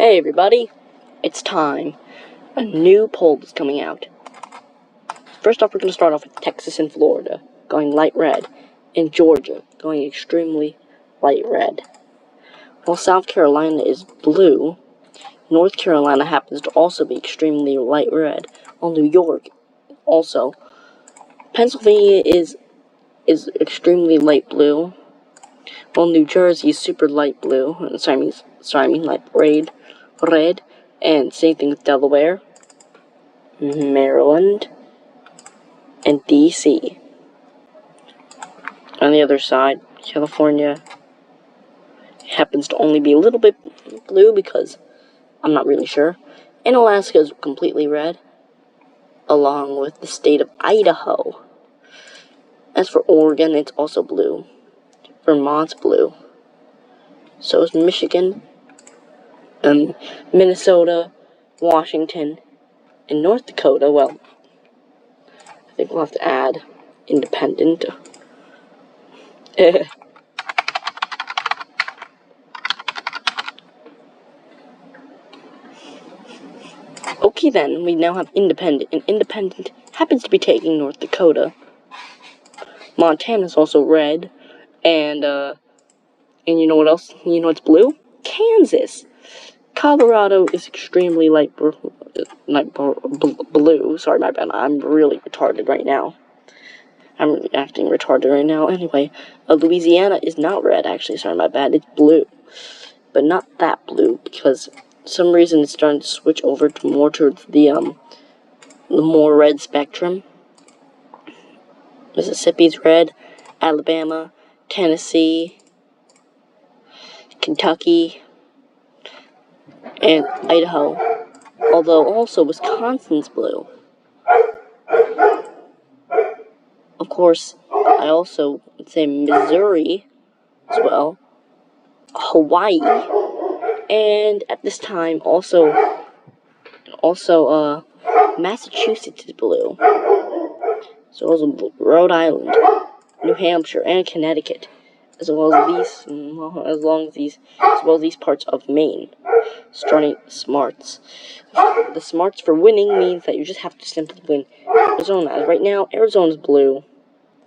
Hey everybody, it's time. A new poll is coming out. First off, we're going to start off with Texas and Florida, going light red, and Georgia, going extremely light red. While South Carolina is blue, North Carolina happens to also be extremely light red, while New York also. Pennsylvania is extremely light blue, while New Jersey is super light blue, light red, and same thing with Delaware, Maryland, and D.C. On the other side, California happens to only be a little bit blue because I'm not really sure. And Alaska is completely red, along with the state of Idaho. As for Oregon, it's also blue. Vermont's blue. So is Michigan, Minnesota, Washington, and North Dakota. Well, I think we'll have to add independent. Okay then, we now have independent, and independent happens to be taking North Dakota. Montana's also red, and you know what else? You know what's blue? Kansas. Colorado is extremely light blue. Sorry, my bad. I'm really retarded right now. I'm really acting retarded right now. Anyway, Louisiana is not red, actually. Sorry, my bad. It's blue. But not that blue, because for some reason it's starting to switch over to more towards the more red spectrum. Mississippi's red, Alabama, Tennessee, Kentucky, and Idaho. Although also Wisconsin's blue. Of course, I also would say Missouri as well, Hawaii, and at this time also Massachusetts is blue. So also Rhode Island, New Hampshire, and Connecticut, as well as these parts of Maine. Starting smarts. The smarts for winning means that you just have to simply win Arizona. As right now, Arizona's blue.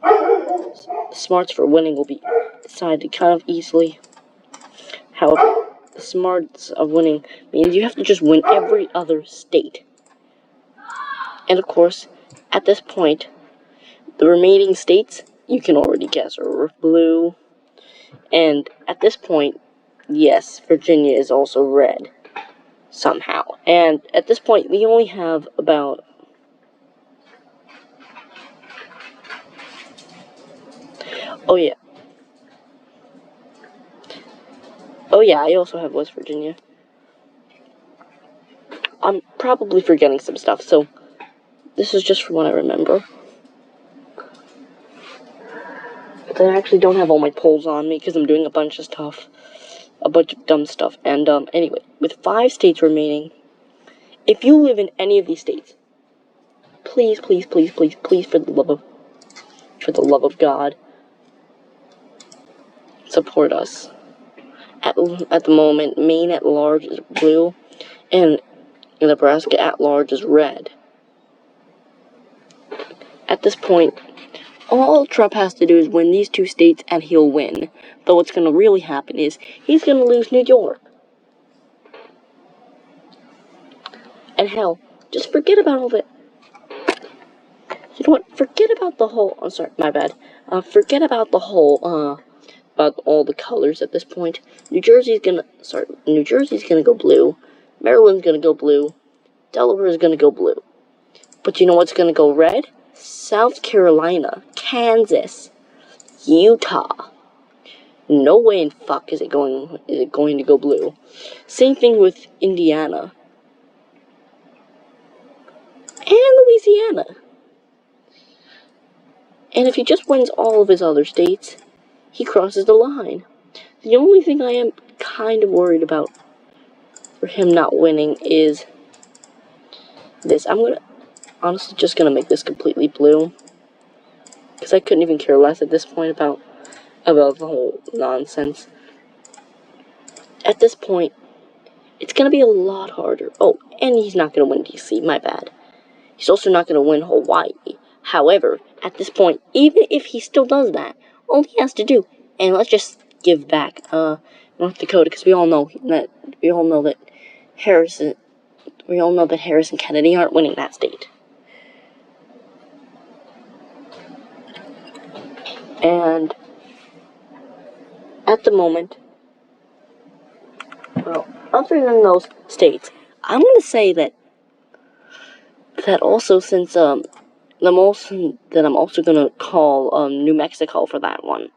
The smarts for winning will be decided kind of easily. However, the smarts of winning means you have to just win every other state. And of course, at this point, the remaining states, you can already guess, are blue. And at this point, yes, Virginia is also red. Somehow. And at this point, we only have about... Oh yeah, I also have West Virginia. I'm probably forgetting some stuff, so this is just from what I remember. But I actually don't have all my polls on me because I'm doing a bunch of stuff. A bunch of dumb stuff. And, anyway, with 5 states remaining, if you live in any of these states, please, please, please, please, please, for the love of God, support us. At the moment, Maine at large is blue, and Nebraska at large is red. At this point, all Trump has to do is win these 2 states, and he'll win. But what's going to really happen is, he's going to lose New York. And hell, just forget about all that. You know what? Forget about the whole... I'm sorry, my bad. Forget about the whole, about all the colors at this point. New Jersey's gonna go blue. Maryland's gonna go blue. Delaware's gonna go blue. But you know what's gonna go red? South Carolina, Kansas, Utah. No way in fuck is it going to go blue. Same thing with Indiana. And Louisiana. And if he just wins all of his other states, he crosses the line. The only thing I am kind of worried about for him not winning is this. I'm honestly just gonna make this completely blue, because I couldn't even care less at this point about the whole nonsense. At this point, It's going to be a lot harder. Oh, and he's not going to win DC, my bad. He's also not going to win Hawaii. However, at this point, even if he still does that, all he has to do, and let's just give back North Dakota, because we all know that Harris and Kennedy aren't winning that state. And at the moment, well, other than those states, I'm going to say that also, since I'm also gonna call New Mexico for that one,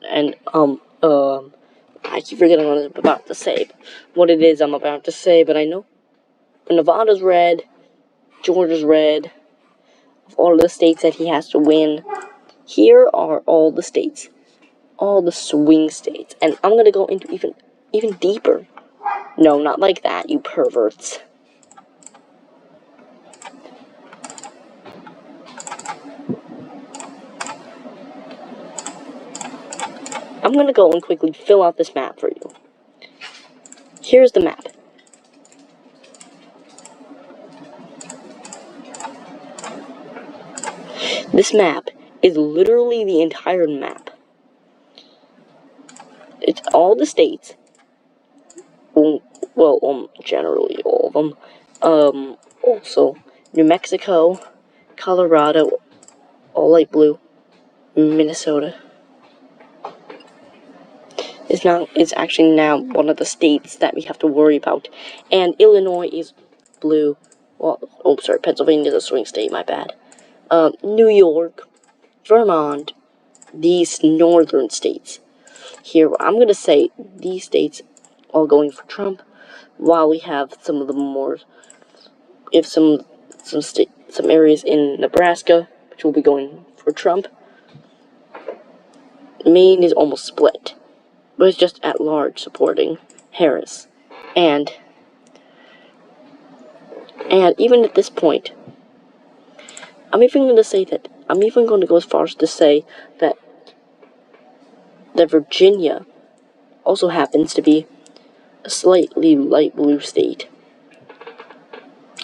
and I keep forgetting what I'm about to say, what it is I'm about to say, but I know Nevada's red, Georgia's red. Of all the states that he has to win, here are all the states, all the swing states, and I'm gonna go into even deeper. No, not like that, you perverts. I'm gonna go and quickly fill out this map for you. Here's the map. This map is literally the entire map. It's all the states. Well, generally all of them. Also, New Mexico, Colorado, all light blue. Minnesota is actually now one of the states that we have to worry about. And Illinois is blue. Well, Pennsylvania is a swing state, my bad. New York, Vermont, these northern states. Here, I'm going to say these states all going for Trump, while we have some of the more, some areas in Nebraska, which will be going for Trump. Maine is almost split, but it's just at large supporting Harris. And even at this point, I'm even going to go as far as to say that Virginia also happens to be a slightly light blue state,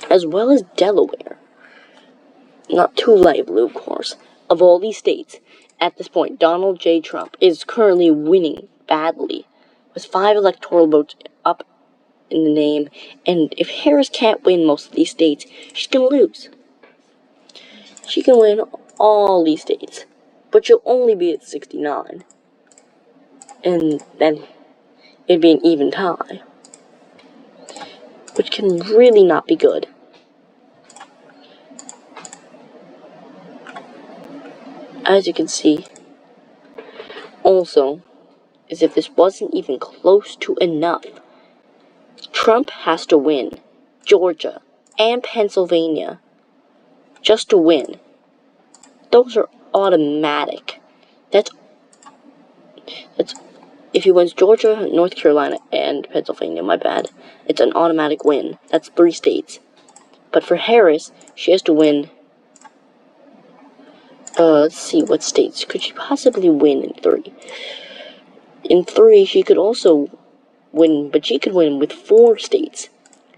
as well as Delaware. Not too light blue, of course. Of all these states, at this point, Donald J. Trump is currently winning badly, with 5 electoral votes up in the name, and if Harris can't win most of these states, she's gonna lose. She can win all these states, but she'll only be at 69. And then it'd be an even tie, which can really not be good. As you can see, also, as if this wasn't even close to enough, Trump has to win Georgia and Pennsylvania just to win. Those are automatic. That's if he wins Georgia, North Carolina, and Pennsylvania, my bad, it's an automatic win. That's 3 states. But for Harris, she has to win, let's see, what states could she possibly win in 3? In 3, she could also win, but she could win with 4 states.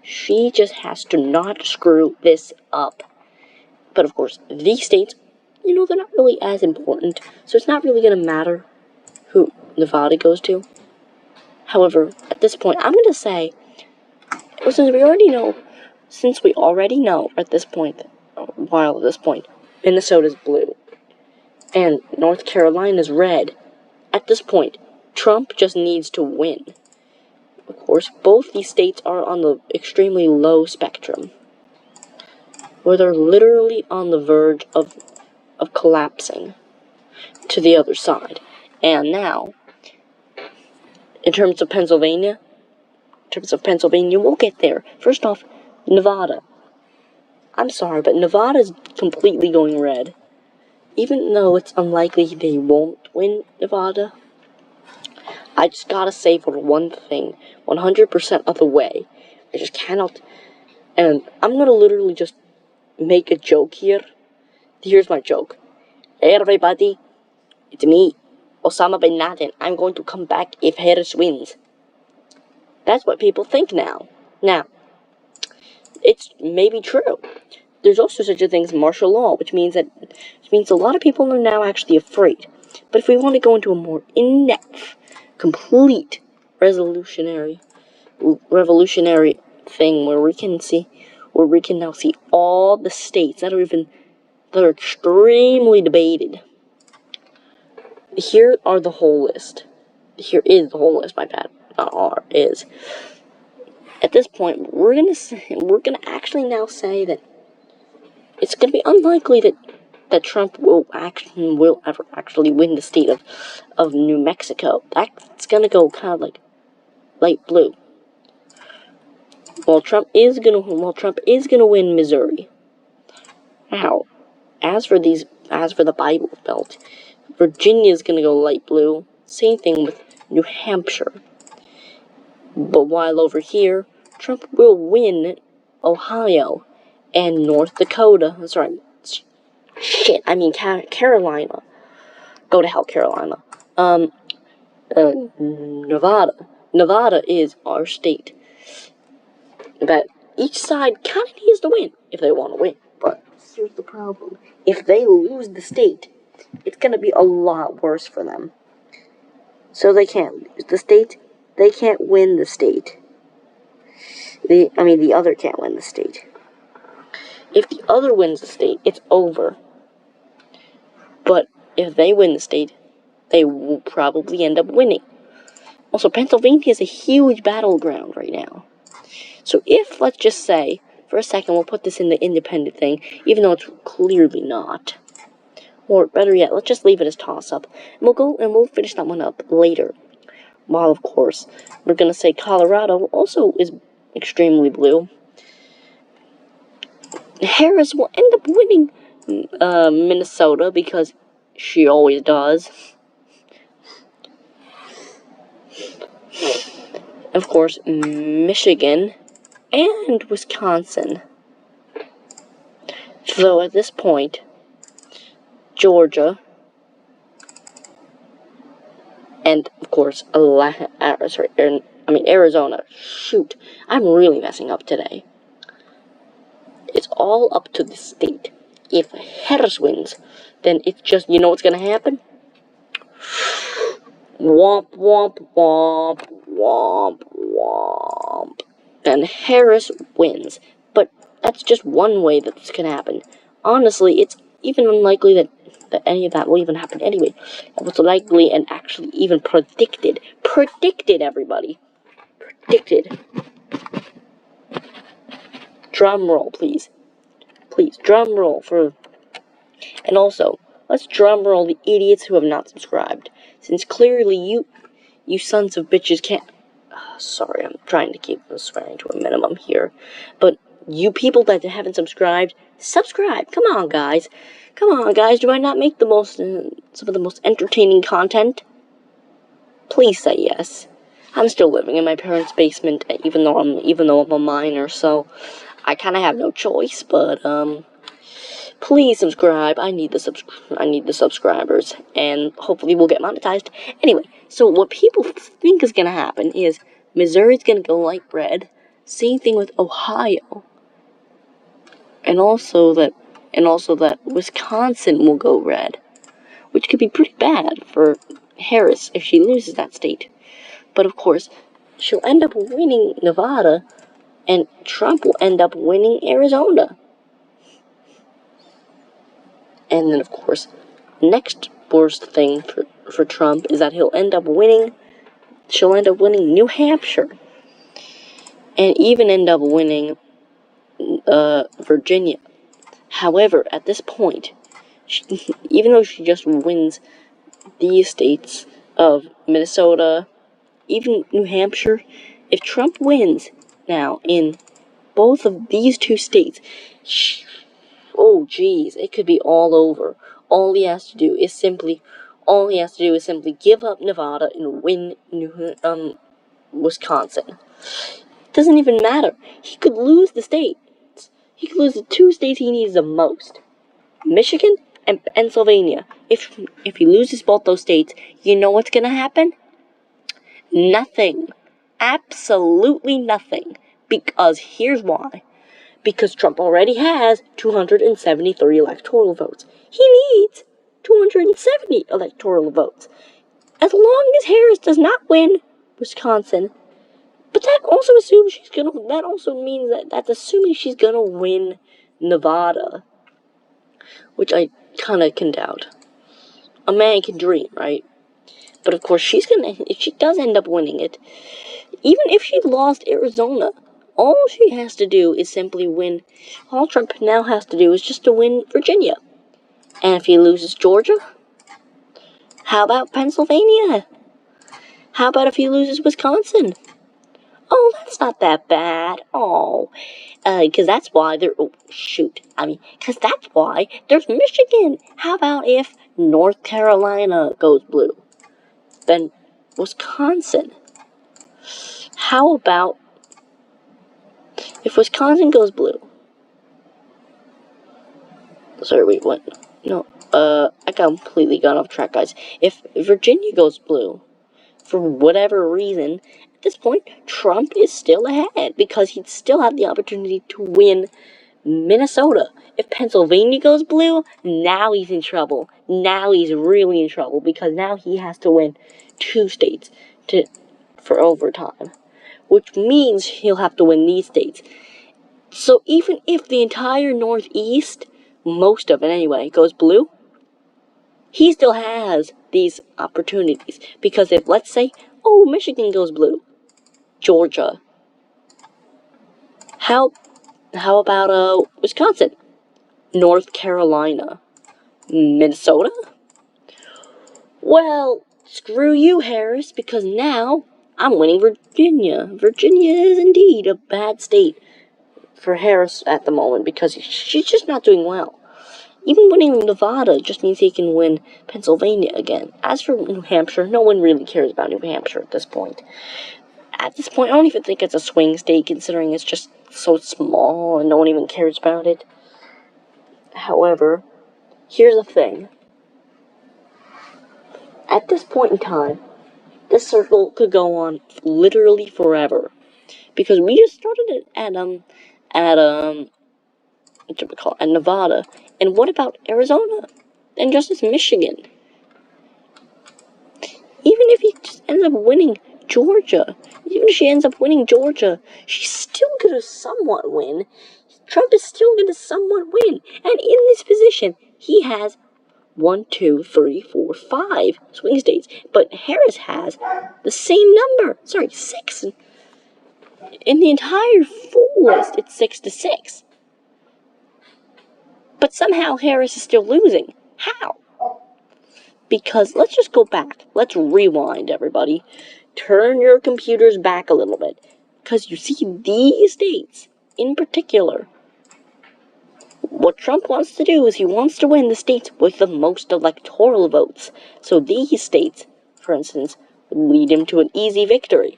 She just has to not screw this up. But of course, these states, they're not really as important, so it's not really going to matter who Nevada goes to. However, at this point, I'm going to say, since we already know at this point, Minnesota's blue, and North Carolina's red, at this point, Trump just needs to win. Of course, both these states are on the extremely low spectrum, where they're literally on the verge of collapsing to the other side. And now, in terms of Pennsylvania, we'll get there. First off, Nevada. I'm sorry, but Nevada's completely going red. Even though it's unlikely they won't win Nevada, I just gotta say for one thing, 100% of the way, I just cannot, and I'm gonna literally just make a joke here. Here's my joke. Hey everybody, it's me, Osama bin Laden. I'm going to come back if Harris wins. That's what people think now. Now, it's maybe true. There's also such a thing as martial law, which means a lot of people are now actually afraid. But if we want to go into a more in-depth, complete, revolutionary thing where we can now see all the states that are extremely debated. Here are the whole list. Here is the whole list. My bad. Not R is. At this point, we're gonna actually now say that it's gonna be unlikely that Trump will ever actually win the state of New Mexico. That's gonna go kind of like light blue. While Trump is gonna win Missouri. Now, as for the Bible Belt, Virginia's gonna go light blue. Same thing with New Hampshire. But while over here, Trump will win Ohio and North Dakota. Carolina. Go to hell, Carolina. Nevada. Nevada is our state. But each side kind of needs to win if they want to win. But here's the problem. If they lose the state, it's going to be a lot worse for them. So they can't lose the state. They can't win the state. The other can't win the state. If the other wins the state, it's over. But if they win the state, they will probably end up winning. Also, Pennsylvania is a huge battleground right now. So if, let's just say, for a second, we'll put this in the independent thing, even though it's clearly not. Or better yet, let's just leave it as toss-up. And we'll finish that one up later. While, of course, we're going to say Colorado also is extremely blue. Harris will end up winning Minnesota because she always does. Of course, Michigan and Wisconsin. Though at this point, Georgia and of course Arizona. Shoot, I'm really messing up today. It's all up to the state. If Harris wins, then it's just, you know what's gonna happen? Womp, womp, womp, womp, womp. And Harris wins. But that's just one way that this can happen. Honestly, it's even unlikely that any of that will even happen anyway. It was likely and actually even predicted. Predicted, everybody. Predicted. Drum roll, please. Please, drum roll for... And also, let's drum roll the idiots who have not subscribed. Since clearly you sons of bitches can't... sorry, I'm trying to keep the swearing to a minimum here. But you people that haven't subscribed, subscribe. Come on, guys. Come on, guys. Do I not make the most... some of the most entertaining content? Please say yes. I'm still living in my parents' basement, even though I'm a minor, so I kind of have no choice. But please subscribe. I need the subscribers, and hopefully we'll get monetized. Anyway, so what people think is gonna happen is Missouri's gonna go light red. Same thing with Ohio, and also that Wisconsin will go red, which could be pretty bad for Harris if she loses that state. But of course, she'll end up winning Nevada, and Trump will end up winning Arizona. And then, of course, next worst thing for Trump is that she'll end up winning New Hampshire. And even end up winning Virginia. However, at this point, even though she just wins these states of Minnesota, even New Hampshire, if Trump wins now in both of these two states, oh geez, it could be all over. All he has to do is simply give up Nevada and win Wisconsin. It doesn't even matter. He could lose the states. He could lose the two states he needs the most. Michigan and Pennsylvania. If he loses both those states, you know what's gonna happen? Nothing. Absolutely nothing. Because here's why. Because Trump already has 273 electoral votes. He needs 270 electoral votes. As long as Harris does not win Wisconsin, but that also assumes that also means that's assuming she's gonna win Nevada, which I kinda can doubt. A man can dream, right? But of course if she does end up winning it, even if she lost Arizona, all she has to do is simply win. All Trump now has to do is just to win Virginia. And if he loses Georgia, how about Pennsylvania? How about if he loses Wisconsin? Oh, that's not that bad. Oh, because that's why because that's why there's Michigan. How about if North Carolina goes blue? Then Wisconsin. How about if Wisconsin goes blue? Sorry, wait, what? No, I got completely gone off track, guys. If Virginia goes blue, for whatever reason, at this point, Trump is still ahead because he'd still have the opportunity to win Minnesota. If Pennsylvania goes blue, now he's in trouble. Now he's really in trouble because now he has to win 2 states for overtime, which means he'll have to win these states. So even if the entire Northeast, most of it anyway, goes blue, he still has these opportunities. Because if, let's say, Michigan goes blue, Georgia, how about Wisconsin, North Carolina, Minnesota? Well, screw you, Harris, because now I'm winning Virginia. Virginia is indeed a bad state for Harris at the moment because she's just not doing well. Even winning Nevada just means he can win Pennsylvania again. As for New Hampshire, no one really cares about New Hampshire at this point. At this point, I don't even think it's a swing state, considering it's just so small and no one even cares about it. However, here's the thing. At this point in time, this circle could go on literally forever. Because we just started it at Nevada. And what about Arizona? And just as Michigan? Even if he just ends up winning Georgia, even if she ends up winning Georgia, she's still gonna somewhat win. Trump is still gonna somewhat win. And in this position, he has 1, 2, 3, 4, 5 swing states. But Harris has the same number. 6. In the entire full list, it's 6-6. But somehow Harris is still losing. How? Because let's just go back. Let's rewind, everybody. Turn your computers back a little bit. Because you see, these states, in particular, what Trump wants to do is he wants to win the states with the most electoral votes. So these states, for instance, would lead him to an easy victory.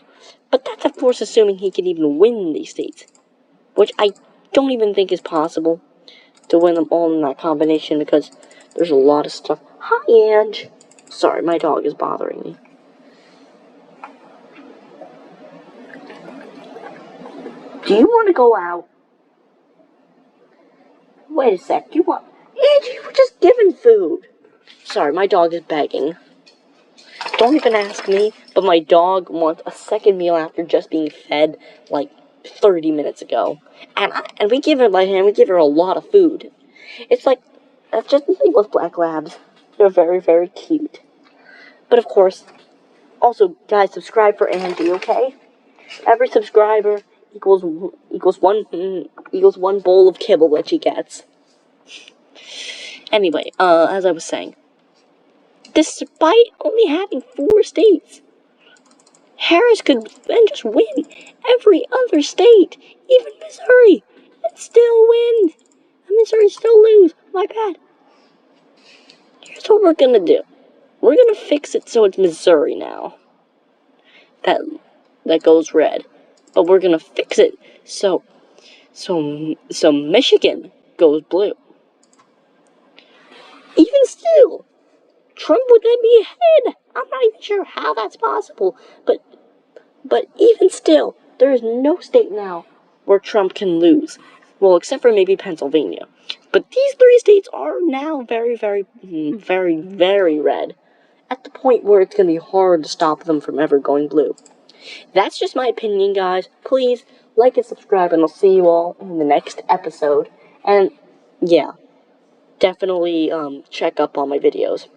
But that's, of course, assuming he can even win these states. Which I don't even think is possible to win them all in that combination because there's a lot of stuff. Hi, Ange. Sorry, my dog is bothering me. Do you want to go out? Wait a sec, Ange, you were just given food. Sorry, my dog is begging. Don't even ask me, but my dog wants a second meal after just being fed, 30 minutes ago. And we give her a lot of food. It's like, that's just the thing with black labs. They're very, very cute. But of course, also, guys, subscribe for Angie, okay? Every subscriber equals one bowl of kibble that she gets. Anyway, as I was saying, despite only having 4 states, Harris could then just win every other state, even Missouri, and still win. And Missouri still lose. My bad. Here's what we're gonna do. We're gonna fix it so it's Missouri now. That goes red. But we're gonna fix it so Michigan goes blue. Even still, Trump would then be ahead. I'm not even sure how that's possible, but even still, there is no state now where Trump can lose. Well, except for maybe Pennsylvania. But these 3 states are now very, very, very, very red. At the point where it's going to be hard to stop them from ever going blue. That's just my opinion, guys. Please like and subscribe, and I'll see you all in the next episode. And, yeah, definitely check up on my videos.